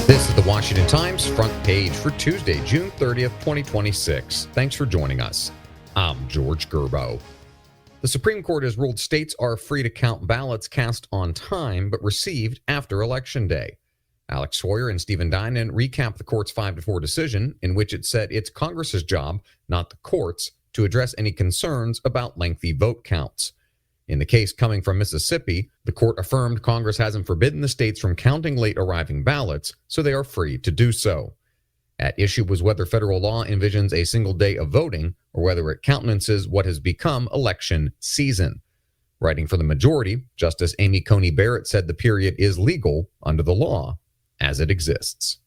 This is the Washington Times front page for Tuesday, June 30th, 2026. Thanks for joining us. I'm George Gerbo. The Supreme Court has ruled states are free to count ballots cast on time but received after Election Day. Alex Sawyer and Stephen Dinan recap the court's 5-4 decision, in which it said it's Congress's job, not the court's, to address any concerns about lengthy vote counts. In the case coming from Mississippi, the court affirmed Congress hasn't forbidden the states from counting late arriving ballots, so they are free to do so. At issue was whether federal law envisions a single day of voting or whether it countenances what has become election season. Writing for the majority, Justice Amy Coney Barrett said the period is legal under the law as it exists.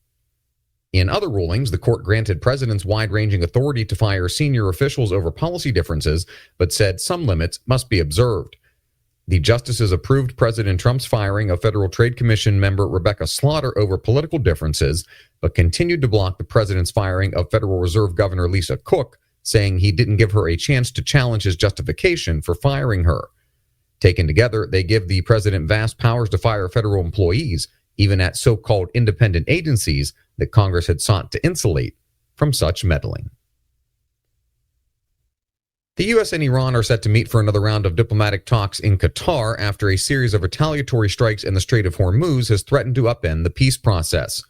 In other rulings, the court granted presidents wide-ranging authority to fire senior officials over policy differences, but said some limits must be observed. The justices approved President Trump's firing of Federal Trade Commission member Rebecca Slaughter over political differences, but continued to block the president's firing of Federal Reserve Governor Lisa Cook, saying he didn't give her a chance to challenge his justification for firing her. Taken together, they give the president vast powers to fire federal employees, even at so-called independent agencies that Congress had sought to insulate from such meddling. The U.S. and Iran are set to meet for another round of diplomatic talks in Qatar after a series of retaliatory strikes in the Strait of Hormuz has threatened to upend the peace process.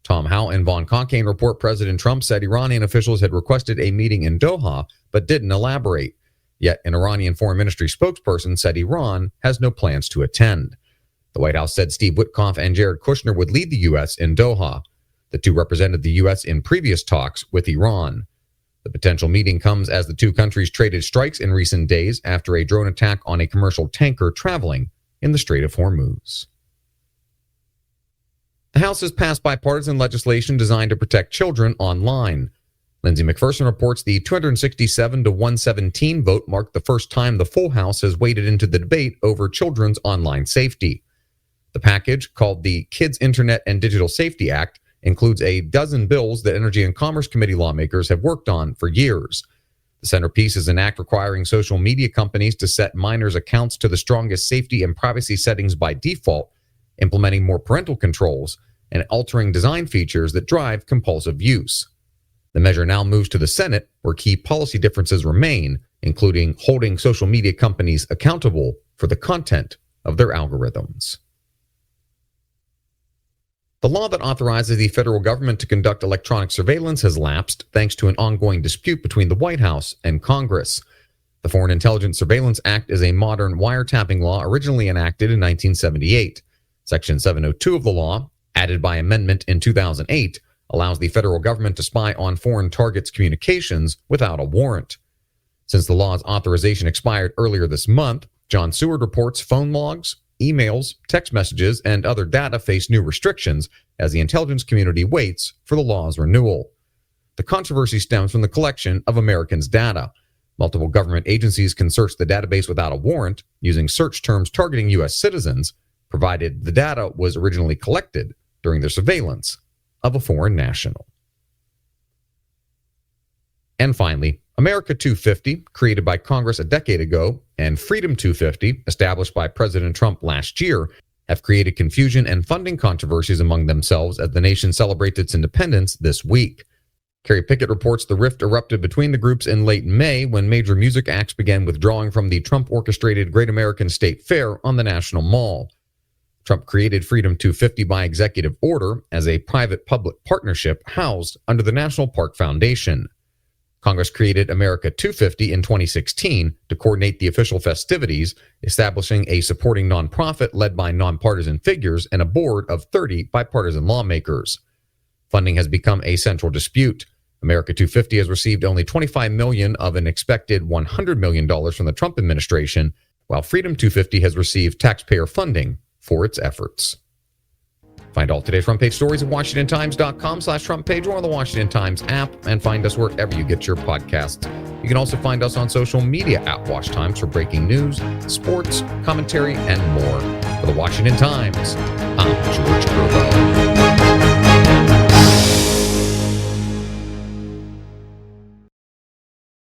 Tom Howell and Von Cockayne report President Trump said Iranian officials had requested a meeting in Doha, but didn't elaborate. Yet an Iranian foreign ministry spokesperson said Iran has no plans to attend. The White House said Steve Witkoff and Jared Kushner would lead the U.S. in Doha. The two represented the U.S. in previous talks with Iran. The potential meeting comes as the two countries traded strikes in recent days after a drone attack on a commercial tanker traveling in the Strait of Hormuz. The House has passed bipartisan legislation designed to protect children online. Lindsay McPherson reports the 267-117 vote marked the first time the full House has waded into the debate over children's online safety. The package, called the Kids Internet and Digital Safety Act, includes a dozen bills that Energy and Commerce Committee lawmakers have worked on for years. The centerpiece is an act requiring social media companies to set minors' accounts to the strongest safety and privacy settings by default, implementing more parental controls, and altering design features that drive compulsive use. The measure now moves to the Senate, where key policy differences remain, including holding social media companies accountable for the content of their algorithms. The law that authorizes the federal government to conduct electronic surveillance has lapsed thanks to an ongoing dispute between the White House and Congress. The Foreign Intelligence Surveillance Act is a modern wiretapping law originally enacted in 1978. Section 702 of the law, added by amendment in 2008, allows the federal government to spy on foreign targets' communications without a warrant. Since the law's authorization expired earlier this month, John Seward reports phone logs, emails, text messages, and other data face new restrictions as the intelligence community waits for the law's renewal. The controversy stems from the collection of Americans' data. Multiple government agencies can search the database without a warrant using search terms targeting U.S. citizens, provided the data was originally collected during their surveillance of a foreign national. And finally, America 250, created by Congress a decade ago, and Freedom 250, established by President Trump last year, have created confusion and funding controversies among themselves as the nation celebrates its independence this week. Kerry Pickett reports the rift erupted between the groups in late May when major music acts began withdrawing from the Trump-orchestrated Great American State Fair on the National Mall. Trump created Freedom 250 by executive order as a private-public partnership housed under the National Park Foundation. Congress created America 250 in 2016 to coordinate the official festivities, establishing a supporting nonprofit led by nonpartisan figures and a board of 30 bipartisan lawmakers. Funding has become a central dispute. America 250 has received only $25 million of an expected $100 million from the Trump administration, while Freedom 250 has received taxpayer funding for its efforts. Find all today's front page stories at WashingtonTimes.com/front page or on the Washington Times app, and find us wherever you get your podcasts. You can also find us on social media at Wash Times for breaking news, sports, commentary, and more. For the Washington Times, I'm George Gerbo.